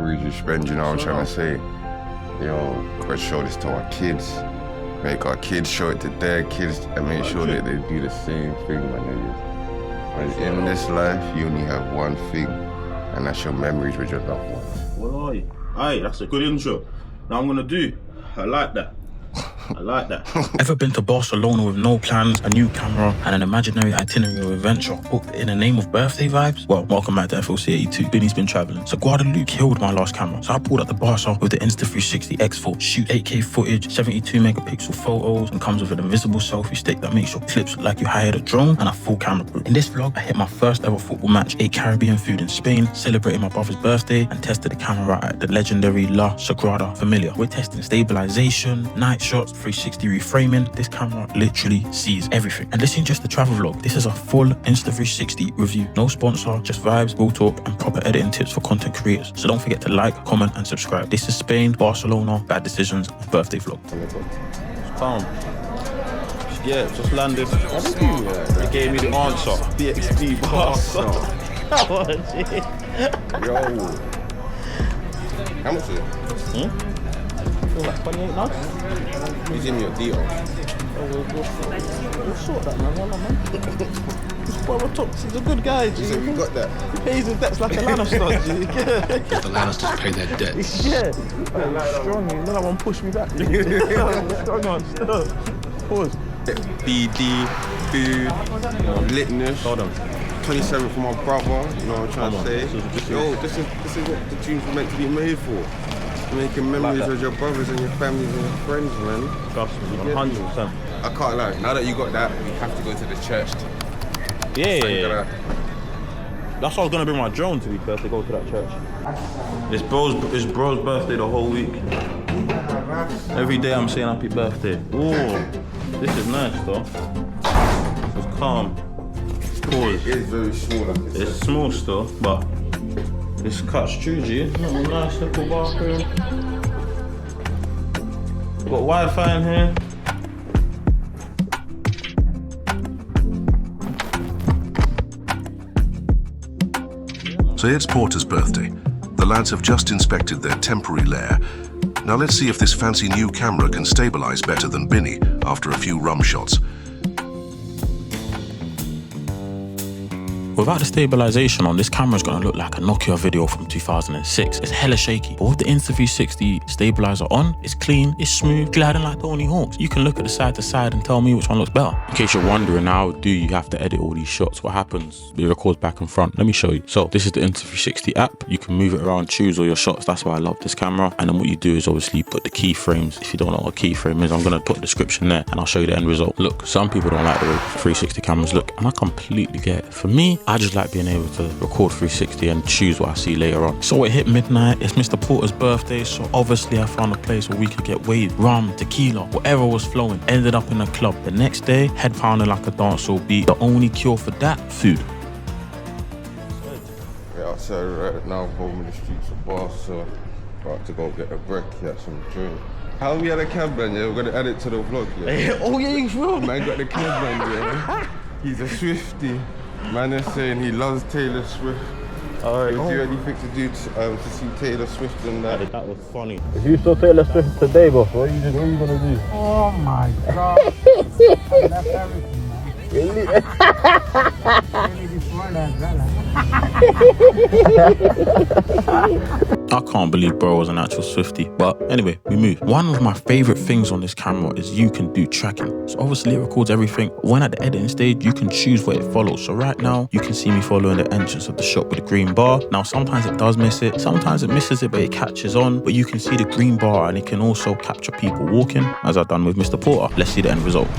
memories you spend, you know what I'm trying to say? Gotta show this to our kids. Make our kids show it to their kids and make sure that they do the same thing, my niggas. And in this life, you only have one thing, and that's your memories with your loved ones. What are you? Aye, that's a good intro. Now I'm gonna do. I like that. I like that. Ever been to Barcelona with no plans, a new camera, and an imaginary itinerary of adventure booked in the name of birthday vibes? Well, welcome back to FLC 82. Binny's been traveling. Sagrada killed my last camera, so I pulled up the Barca with the Insta360 X4. Shoot 8K footage, 72 megapixel photos, and comes with an invisible selfie stick that makes your clips look like you hired a drone and a full camera crew. In this vlog, I hit my first ever football match, ate Caribbean food in Spain, celebrated my brother's birthday, and tested the camera at the legendary La Sagrada Família. We're testing stabilisation, night shots, 360 reframing. This camera literally sees everything. And this ain't just a travel vlog. This is a full Insta360 review. No sponsor, just vibes, real talk, and proper editing tips for content creators. So don't forget to like, comment, and subscribe. This is Spain, Barcelona, bad decisions, birthday vlog. It's calm. Yeah, just landed. They gave me the answer. BXB Barca. Come on, G. Yo. How much is it? Feels like 28 nuts. You give me a deal. We'll sort that, man. Hold on, man. This brother talks, he's a good guy, G. So you got that? He pays his debts like a Lannister, G. Because the Lannisters pay their debts. Yeah. Strong, you know that one pushed me back. Strong on, still. Pause. BD, food, litness. Hold on. 27 for my brother, you know what I'm trying to say? This is what the tunes were meant to be made for. Making memories with your brothers and your families and your friends, man. Trust me, 100%. I can't lie, now that you got that, we have to go to the church. Yeah. That's why I was gonna bring my drone to be fair, to go to that church. It's bro's birthday the whole week. Every day I'm saying happy birthday. Ooh, this is nice though. It's calm. Pause. It is very small, like It's small still, but it's cut true, G. Little nice little bathroom. Got Wi-Fi in here. So it's Porter's birthday. The lads have just inspected their temporary lair. Now let's see if this fancy new camera can stabilize better than Binny after a few rum shots. Without the stabilisation on, this camera's gonna look like a Nokia video from 2006. It's hella shaky. But with the Insta360 stabiliser on, it's clean, it's smooth, gliding like Tony Hawk's. You can look at the side to side and tell me which one looks better. In case you're wondering, how do you have to edit all these shots? What happens? It records back and front. Let me show you. So this is the Insta360 app. You can move it around, choose all your shots. That's why I love this camera. And then what you do is obviously put the keyframes. If you don't know what a keyframe is, I'm gonna put a description there and I'll show you the end result. Look, some people don't like the way 360 cameras look, and I completely get it. For me, I just like being able to record 360 and choose what I see later on. So it hit midnight, it's Mr. Porter's birthday, so obviously I found a place where we could get weighed, rum, tequila, whatever was flowing. Ended up in a club. The next day, head pounding like a dancehall beat. The only cure for that, food. We're outside right now, home in the streets of Barca. About to go get a break, get some drink. How we had a cab man, yeah? We're gonna add it to the vlog, yeah? Oh yeah, you will. Man got the cab man, yeah? He's a Swiftie. Man is saying he loves Taylor Swift. Alright. Would you anything to do to see Taylor Swift and that? That was funny. If you saw Taylor Swift today, bro, what are you gonna do? Oh my god. I left everything, man. Really? Really before that, I can't believe bro was an actual Swiftie. But anyway, we move. One of my favorite things on this camera is you can do tracking. So obviously it records everything. When at the editing stage, you can choose what it follows. So right now, you can see me following the entrance of the shot with the green bar. Now, sometimes it does miss it. Sometimes it misses it, but it catches on. But you can see the green bar and it can also capture people walking, as I've done with Mr. Porter. Let's see the end result.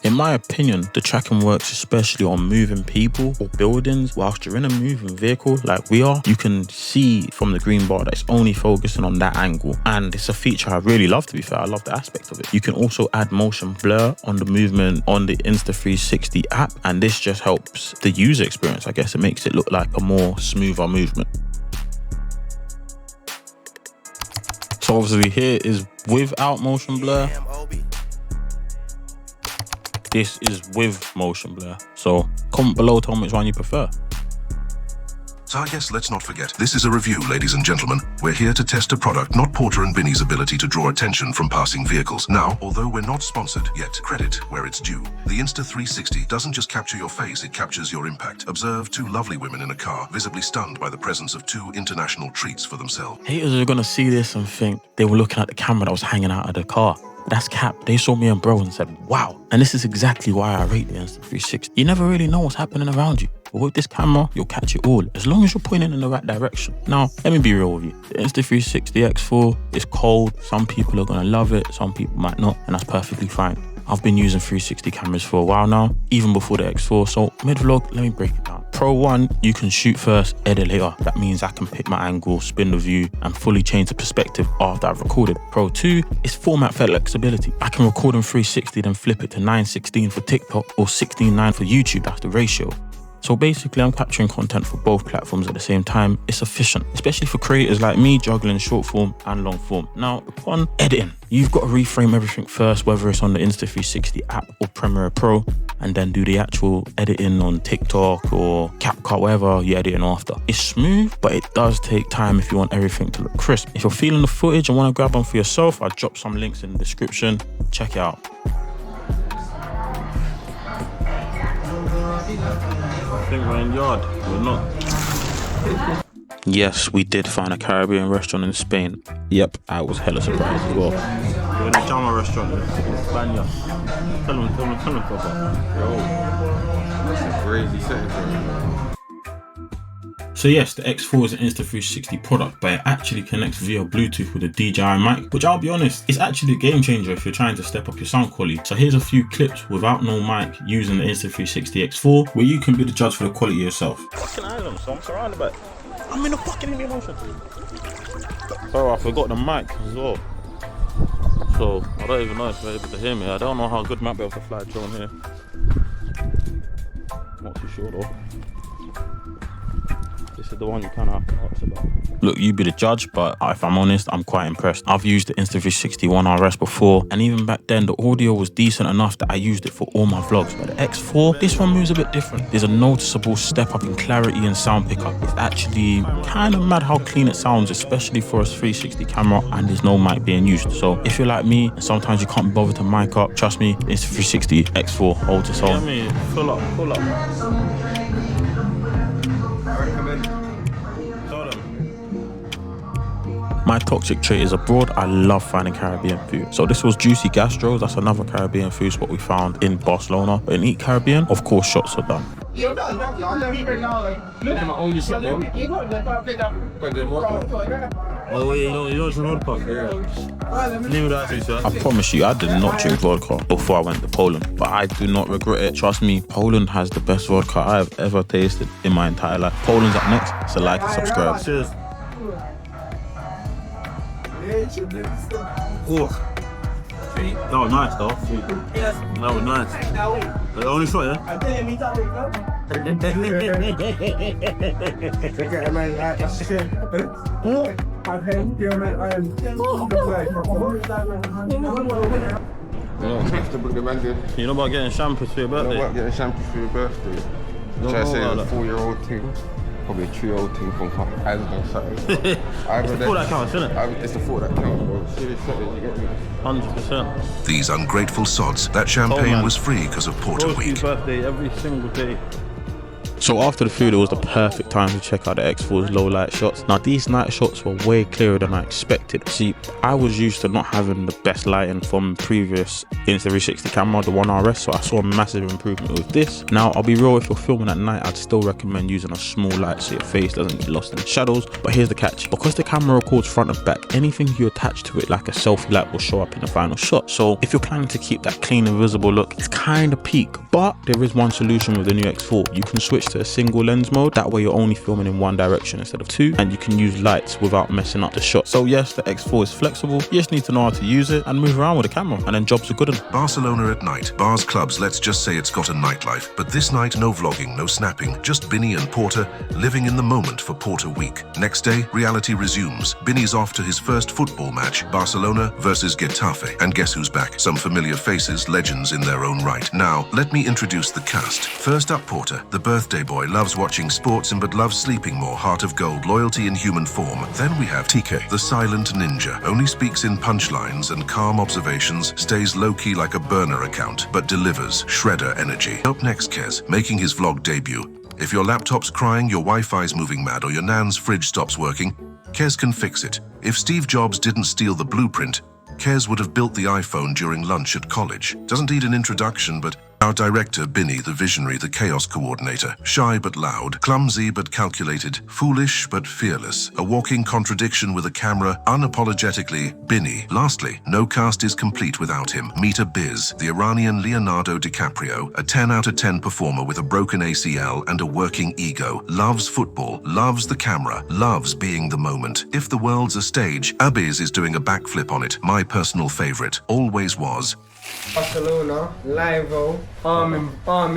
In my opinion, the tracking works especially on moving people or buildings whilst you're in a moving vehicle like we are. You can see from the green bar that it's only focusing on that angle, and it's a feature I really love, to be fair. I love the aspect of it. You can also add motion blur on the movement on the Insta360 app, and this just helps the user experience. I guess it makes it look like a more smoother movement. So obviously here is without motion blur. This is with motion blur. So comment below, tell me which one you prefer. So I guess let's not forget, this is a review, ladies and gentlemen. We're here to test a product, not Porter and Binny's ability to draw attention from passing vehicles. Now, although we're not sponsored, yet credit where it's due. The Insta360 doesn't just capture your face, it captures your impact. Observe two lovely women in a car, visibly stunned by the presence of two international treats for themselves. Haters are gonna see this and think they were looking at the camera that was hanging out of the car. That's cap. They saw me and bro and said, wow. And this is exactly why I rate the Insta360. You never really know what's happening around you. But with this camera, you'll catch it all, as long as you're pointing in the right direction. Now, let me be real with you. The Insta360 X4 is cold. Some people are gonna love it, some people might not, and that's perfectly fine. I've been using 360 cameras for a while now, even before the X4, so mid-vlog, let me break it down. Pro 1, you can shoot first, edit later. That means I can pick my angle, spin the view, and fully change the perspective after I've recorded. Pro 2 is format flexibility. I can record in 360, then flip it to 9:16 for TikTok or 16:9 for YouTube, that's the ratio. So basically, I'm capturing content for both platforms at the same time. It's efficient, especially for creators like me juggling short form and long form. Now, upon editing, you've got to reframe everything first, whether it's on the Insta360 app or Premiere Pro, and then do the actual editing on TikTok or CapCut, whatever you're editing after. It's smooth, but it does take time if you want everything to look crisp. If you're feeling the footage and want to grab them for yourself, I'll drop some links in the description. Check it out. I think we're in yard. We're not. Yes, we did find a Caribbean restaurant in Spain. Yep, I was hella surprised as well. We're in a Jama restaurant in Spania. Tell them, Papa. Yo, that's a crazy setting. So yes, the X4 is an Insta360 product, but it actually connects via Bluetooth with a DJI mic, which I'll be honest, it's actually a game changer if you're trying to step up your sound quality. So here's a few clips without no mic using the Insta360 X4, where you can be the judge for the quality yourself. Fucking island, so I'm surrounded by it. I'm in a fucking Indian Ocean. Oh, I forgot the mic as well. So I don't even know if you're able to hear me. I don't know how good might be able to fly a drone here. Not too sure though. This is the one you kind of have to ask about. Look, you be the judge, but if I'm honest, I'm quite impressed. I've used the Insta360 One RS before, and even back then, the audio was decent enough that I used it for all my vlogs. But the X4, this one moves a bit different. There's a noticeable step up in clarity and sound pickup. It's actually kind of mad how clean it sounds, especially for a 360 camera, and there's no mic being used. So if you're like me, and sometimes you can't be bothered to mic up, trust me, Insta360 X4 holds its own. Yeah, me, pull up. My toxic trait is abroad. I love finding Caribbean food. So this was Joosy Gastro. That's another Caribbean food spot we found in Barcelona. But in Eat Caribbean, of course, shots are done. Oh wait, you don't drink vodka. Leave that to you, I promise you, I did not drink vodka before I went to Poland, but I do not regret it. Trust me, Poland has the best vodka I have ever tasted in my entire life. Poland's up next, so like and subscribe. Cheers. Oh. That was nice though. That was nice. The only shot, yeah? You know about getting shampoos for your birthday? You know about getting shampoos for your birthday? Don't Try to say know it's a about 4-year-old thing. Probably a 3-year-old thing from Ireland or something. It's the thought that counts, isn't it? It's the thought that counts, bro. Serious settings, you get me? 100%. These ungrateful sods, that champagne was free because of Porter Roast Week. birthday every single day. So after the food, it was the perfect time to check out the X4's low light shots. Now these night shots were way clearer than I expected. See, I was used to not having the best lighting from previous Insta360 camera, the 1RS, so I saw a massive improvement with this. Now I'll be real, if you're filming at night, I'd still recommend using a small light so your face doesn't get lost in the shadows. But here's the catch: because the camera records front and back, anything you attach to it like a selfie light will show up in the final shot. So if you're planning to keep that clean and visible look, it's kind of peak. But there is one solution with the new X4. You can switch to a single lens mode. That way you're only filming in one direction instead of two, and you can use lights without messing up the shot. So yes, the X4 is flexible. You just need to know how to use it and move around with the camera, and then jobs are good. Barcelona at night. Bars, clubs, let's just say it's got a nightlife. But this night, no vlogging, no snapping. Just Binny and Porter living in the moment for Porter week. Next day, reality resumes. Binny's off to his first football match, Barcelona versus Getafe. And guess who's back? Some familiar faces, legends in their own right. Now, let me introduce the cast. First up, Porter, the birthday boy, loves watching sports and but loves sleeping more. Heart of gold, loyalty in human form. Then we have TK, the silent ninja. Only speaks in punchlines and calm observations, stays low-key like a burner account, but delivers shredder energy. Up next, Kez, making his vlog debut. If your laptop's crying, your Wi-Fi's moving mad, or your nan's fridge stops working, Kez can fix it. If Steve Jobs didn't steal the blueprint, Kez would have built the iPhone during lunch at college. Doesn't need an introduction, but our director, Binny, the visionary, the chaos coordinator. Shy but loud, clumsy but calculated, foolish but fearless. A walking contradiction with a camera, unapologetically Binny. Lastly, no cast is complete without him. Meet Abiz, the Iranian Leonardo DiCaprio, a 10 out of 10 performer with a broken ACL and a working ego. Loves football, loves the camera, loves being the moment. If the world's a stage, Abiz is doing a backflip on it. My personal favorite, always was. Barcelona, live Armin,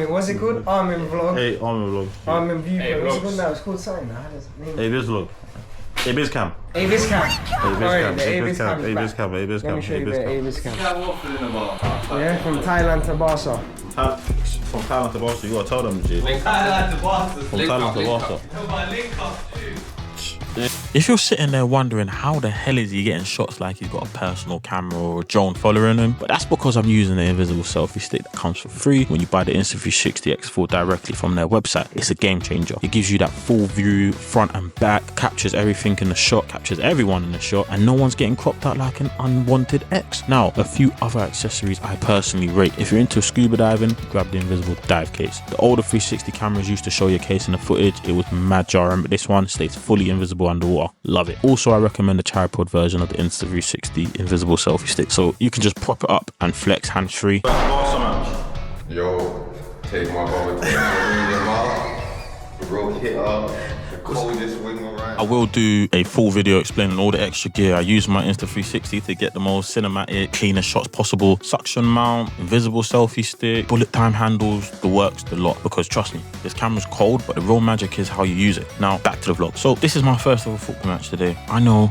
what's it called? Armin vlog. Hey, Armin vlog. Armin viewpoint. What's it called now? It's called something. How does it name? Abiz vlog. Abiz Cam. Abiz Cam. Abiz Cam. Abiz Cam. Abiz Cam. Let me show you the Abiz Cam. Yeah, Yeah, from Thailand to Barca. From Thailand to Barca, you gotta tell them, G. From Thailand to Barca. From Thailand to Barca. Link up, If you're sitting there wondering how the hell is he getting shots like he's got a personal camera or a drone following him, but that's because I'm using the invisible selfie stick that comes for free when you buy the Insta360 X4 directly from their website. It's a game changer. It gives you that full view, front and back, captures everything in the shot, captures everyone in the shot, and no one's getting cropped out like an unwanted X. Now, a few other accessories I personally rate. If you're into scuba diving, grab the invisible dive case. The older 360 cameras used to show your case in the footage. It was mad jarring, but this one stays fully invisible underwater. Love it. Also, I recommend the tripod version of the Insta360 invisible selfie stick, so you can just prop it up and flex hands-free. Yo, take my brother to the mall. Broke it up. The coldest wing around. I will do a full video explaining all the extra gear I use my Insta360 to get the most cinematic, cleanest shots possible. Suction mount, invisible selfie stick, bullet time handles, the works, the lot. Because trust me, this camera's cold, but the real magic is how you use it. Now, back to the vlog. So this is my first ever football match today. I know,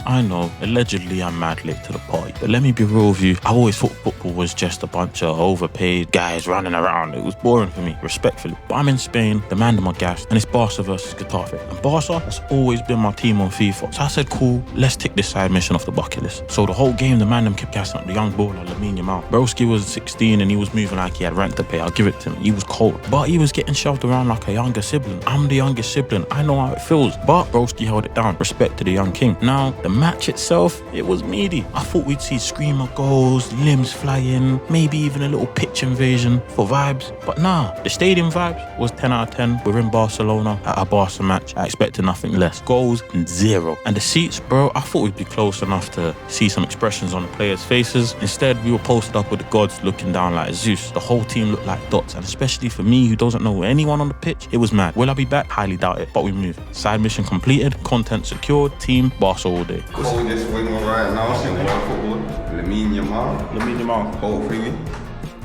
allegedly I'm mad late to the party. But let me be real with you, I always thought football was just a bunch of overpaid guys running around. It was boring for me, respectfully. But I'm in Spain, the man my gas, and it's Barca versus Getafe. And Barca has always been my team on FIFA. So I said, cool, let's tick this side mission off the bucket list. So the whole game, the man kept gassing up the young baller, Lamine Yamal. Broski was 16 and he was moving like he had rent to pay. I'll give it to him. He was cold. But he was getting shoved around like a younger sibling. I'm the youngest sibling. I know how it feels. But Broski held it down. Respect to the young king. Now, the match itself, it was meaty. I thought we'd see screamer goals, limbs flying, maybe even a little pitch invasion for vibes. But nah, the stadium vibes was 10 out of 10. We're in Barcelona at a Barca match. I expected nothing less. Goals, 0. And the seats, bro, I thought we'd be close enough to see some expressions on the players' faces. Instead, we were posted up with the gods looking down like Zeus. The whole team looked like dots, and especially for me who doesn't know anyone on the pitch, it was mad. Will I be back? Highly doubt it, but we moved. Side mission completed, content secured, team Barca all day. Coldest wing right now in world football. Lamine Yamal. Hopefully,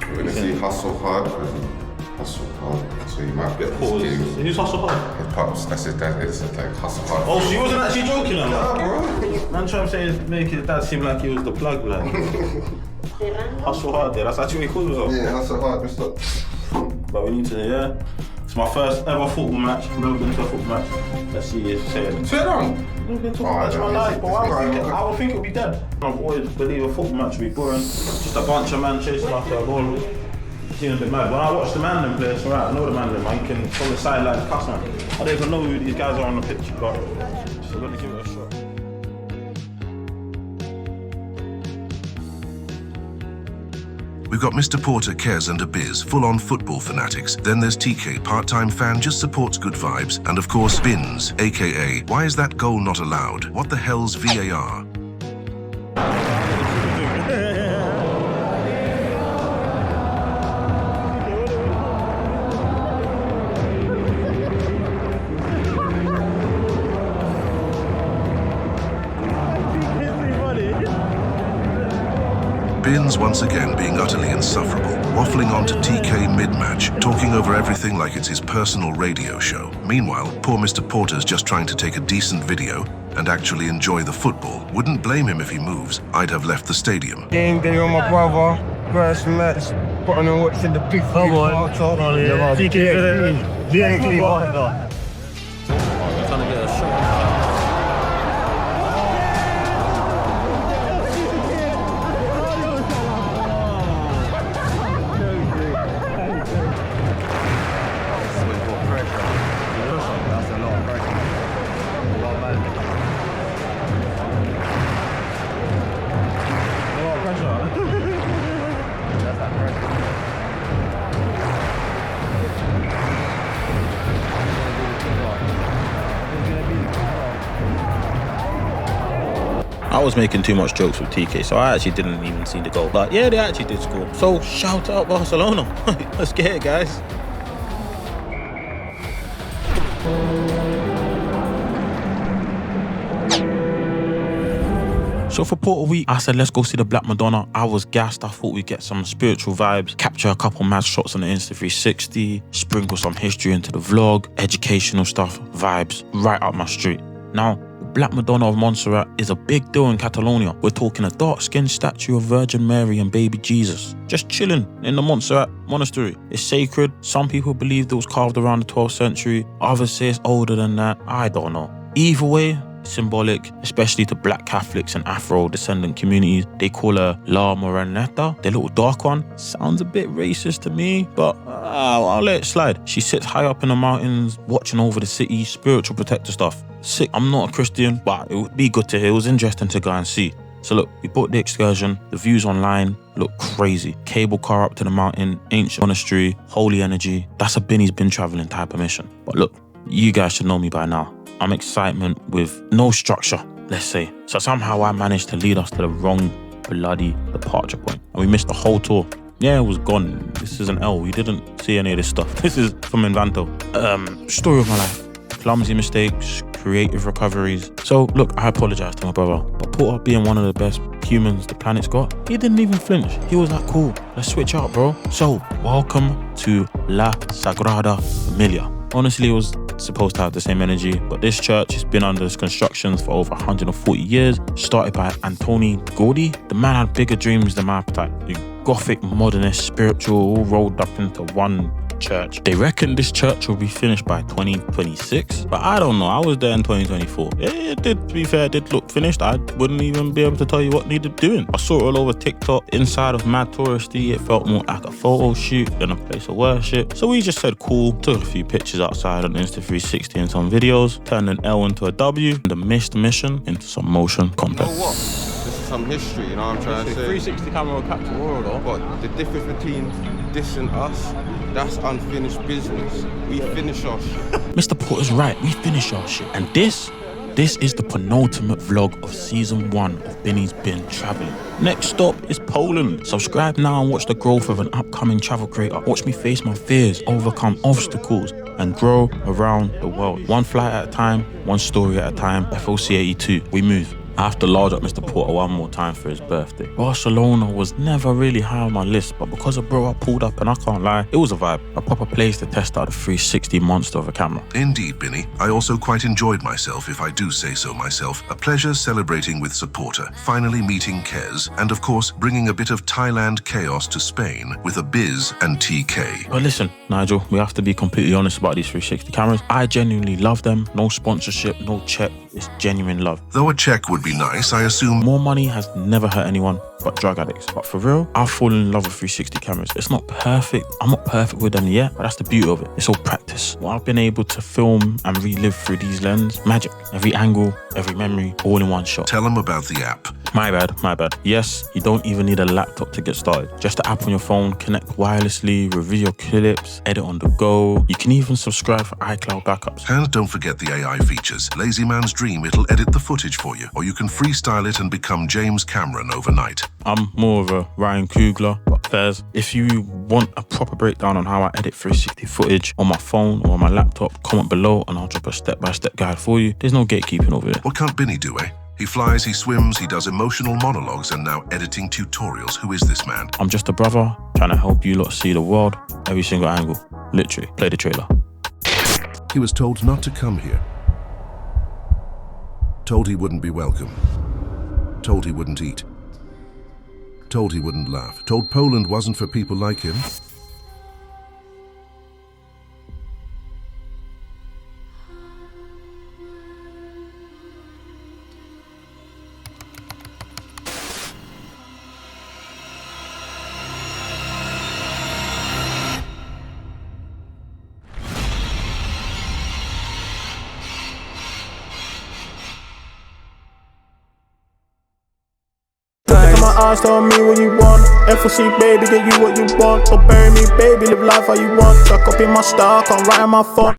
we're gonna see hustle hard. Hustle hard. So you might get Pause. Who's hustle hard? His pops. That's his dad. It's like hustle hard. Oh, so he wasn't actually joking on that? bro. Man trying to say make his dad seem like he was the plug, like. Hustle hard, yeah. That's actually what he calls himself. Yeah, hustle hard, Mr. But we need to, yeah. It's my first ever football match. I've never been to a football match. Let's see if it's saying. Sit down. I've never been to a football match in my life, but I would think it would be dead. I've always believed a football match would be boring. Just a bunch of men chasing after a ball. seems a bit mad. When I watch the man them play, it's alright, I know the man them, man. You can from the sideline cuss, man. I don't even know who these guys are on the pitch, but I'm gonna give it a shot. We've got Mr. Porter, Kez and Abiz, full-on football fanatics. Then there's TK, part-time fan, just supports good vibes. And of course, Bins, aka, why is that goal not allowed? What the hell's VAR? Bins once again being utterly insufferable, waffling on to TK mid-match, talking over everything like it's his personal radio show. Meanwhile, poor Mr. Porter's just trying to take a decent video and actually enjoy the football. Wouldn't blame him if he moves. I'd have left the stadium. Game day on my brother, first match, putting on what's in the big TK, Trying to get a shot. I was making too much jokes with TK, so I actually didn't even see the goal. But yeah, they actually did score. So shout out Barcelona. Let's get it, guys. So for Porter Week, I said, let's go see the Black Madonna. I was gassed. I thought we'd get some spiritual vibes, capture a couple mad shots on the Insta360, sprinkle some history into the vlog, educational stuff, vibes, right up my street. Now, the Black Madonna of Montserrat is a big deal in Catalonia. We're talking a dark-skinned statue of Virgin Mary and baby Jesus, just chilling in the Montserrat Monastery. It's sacred. Some people believe it was carved around the 12th century. Others say it's older than that. I don't know. Either way, symbolic, especially to black Catholics and Afro-descendant communities. They call her La Moreneta, the little dark one. Sounds a bit racist to me, but I'll let it slide. She sits high up in the mountains, watching over the city, spiritual protector stuff. Sick. I'm not a Christian, but it would be good to hear. It was interesting to go and see. So look, we booked the excursion. The views online look crazy. Cable car up to the mountain, ancient monastery, holy energy. That's a Binny's been traveling type of mission. But look, you guys should know me by now. I'm excitement with no structure, let's say. So somehow I managed to lead us to the wrong bloody departure point. And we missed the whole tour. Yeah, it was gone. This is an L. We didn't see any of this stuff. This is from Invanto. Story of my life. Clumsy mistakes, creative recoveries. So look, I apologize to my brother. But Porter, being one of the best humans the planet's got, he didn't even flinch. He was like, cool, let's switch up, bro. So welcome to La Sagrada Família. Honestly, it was supposed to have the same energy, but this church has been under construction for over 140 years, started by Antoni Gaudí. The man had bigger dreams than my appetite. The Gothic, modernist, spiritual, all rolled up into one church. They reckon this church will be finished by 2026, but I don't know. I was there in 2024. It did, to be fair, it did look finished. I wouldn't even be able to tell you what needed doing. I saw it all over TikTok. Inside of mad touristy, it felt more like a photo shoot than a place of worship. So we just said cool, took a few pictures outside on Insta360 and some videos, turned an L into a W, and the missed mission into some motion content. You know what? This is some history, you know what I'm trying to say? 360 camera will capture the world, though. But the difference between this and us, that's unfinished business. We finish our shit. Mr. Porter's right, we finish our shit. And this is the penultimate vlog of season 1 of Binny's Been Traveling. Next stop is Poland. Subscribe now and watch the growth of an upcoming travel creator. Watch me face my fears, overcome obstacles, and grow around the world. One flight at a time, one story at a time. FOC 82, we move. I have to large up Mr. Porter one more time for his birthday. Barcelona was never really high on my list, but because of bro I pulled up, and I can't lie, it was a vibe. A proper place to test out the 360 monster of a camera. Indeed, Binny. I also quite enjoyed myself, if I do say so myself. A pleasure celebrating with Supporter, finally meeting Kez, and of course, bringing a bit of Thailand chaos to Spain with Abiz and TK. But listen, Nigel, we have to be completely honest about these 360 cameras. I genuinely love them. No sponsorship, no check. It's genuine love. Though a check would be nice, I assume More money has never hurt anyone but drug addicts. But for real, I've fallen in love with 360 cameras. It's not perfect. I'm not perfect with them yet, but that's the beauty of it. It's all practice. What I've been able to film and relive through these lenses, magic. Every angle, every memory, all in one shot. tell them about the app. My bad. Yes, you don't even need a laptop to get started. Just the app on your phone, connect wirelessly, review your clips, edit on the go. You can even subscribe for iCloud backups. And don't forget the AI features. Lazy man's dream, it'll edit the footage for you. Or you can freestyle it and become James Cameron overnight. I'm more of a Ryan Coogler, but Fairs, if you want a proper breakdown on how I edit 360 footage on my phone or on my laptop, comment below and I'll drop a step-by-step guide for you. There's no gatekeeping over there. What can't Binny do, eh? He flies, he swims, he does emotional monologues, and now editing tutorials. Who is this man? I'm just a brother trying to help you lot see the world, every single angle. Literally, play the trailer. He was told not to come here. Told he wouldn't be welcome. Told he wouldn't eat. Told he wouldn't laugh. Told Poland wasn't for people like him. Look at my eyes, tell me what you want. FOC, baby, get you what you want. Don't bury me, baby, live life how you want. Tuck up in my style, can't write on my phone.